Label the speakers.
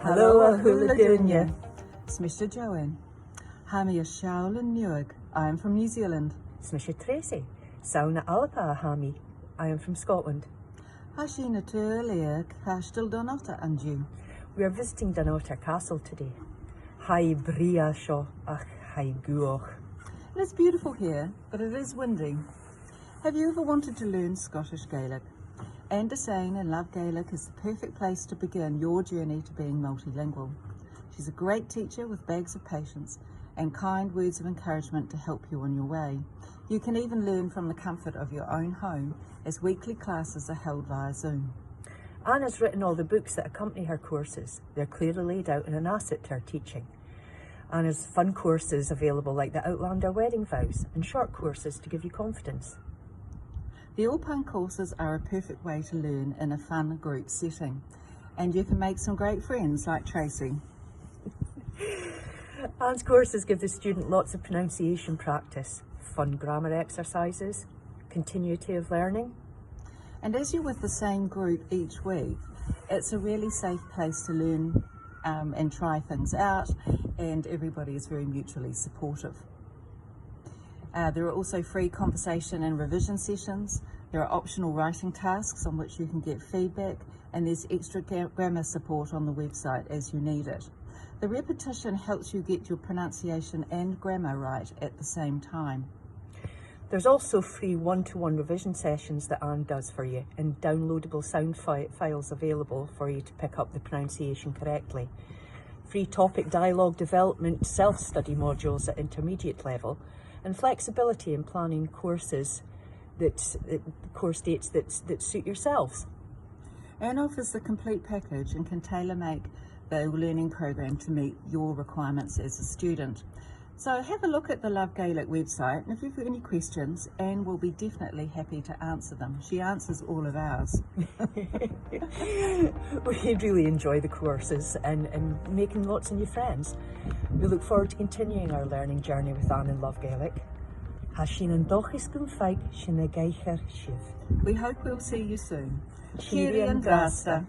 Speaker 1: Hello, a hula dunya. Smisha Joanne. Hami a Shaolin Nuig. I am from New Zealand.
Speaker 2: Smisha Tracy. Sauna Alapa Hami. I am from Scotland.
Speaker 1: Hashina Turliak Hashtil Donata and you.
Speaker 2: We are visiting Dunnottar Castle today. Hai bria sho ach hai guoch.
Speaker 1: It is beautiful here, but it is windy. Have you ever wanted to learn Scottish Gaelic? Anne Desane and Love Gaelic is the perfect place to begin your journey to being multilingual. She's a great teacher with bags of patience and kind words of encouragement to help you on your way. You can even learn from the comfort of your own home as weekly classes are held via Zoom.
Speaker 2: Anne has written all the books that accompany her courses. They're clearly laid out and an asset to her teaching. Anne has fun courses available like the Outlander Wedding Vows and short courses to give you confidence.
Speaker 1: The All-Pun courses are a perfect way to learn in a fun group setting, and you can make some great friends like Tracy.
Speaker 2: Anne's courses give the student lots of pronunciation practice, fun grammar exercises, continuity of learning.
Speaker 1: And as you're with the same group each week, it's a really safe place to learn and try things out, and everybody is very mutually supportive. There are also free conversation and revision sessions. There are optional writing tasks on which you can get feedback, and there's extra grammar support on the website as you need it. The repetition helps you get your pronunciation and grammar right at the same time.
Speaker 2: There's also free one-to-one revision sessions that Anne does for you and downloadable sound files available for you to pick up the pronunciation correctly. Free topic dialogue development self-study modules at intermediate level, and flexibility in planning courses course dates that suit yourselves.
Speaker 1: Anne offers the complete package and can tailor-make the learning program to meet your requirements as a student. So have a look at the Love Gaelic website, and if you've got any questions, Anne will be definitely happy to answer them. She answers all of ours.
Speaker 2: We really enjoy the courses and making lots of new friends. We look forward to continuing our learning journey with Anne and Love Gaelic.
Speaker 1: We hope we'll see you soon.
Speaker 2: Cheery and grasta.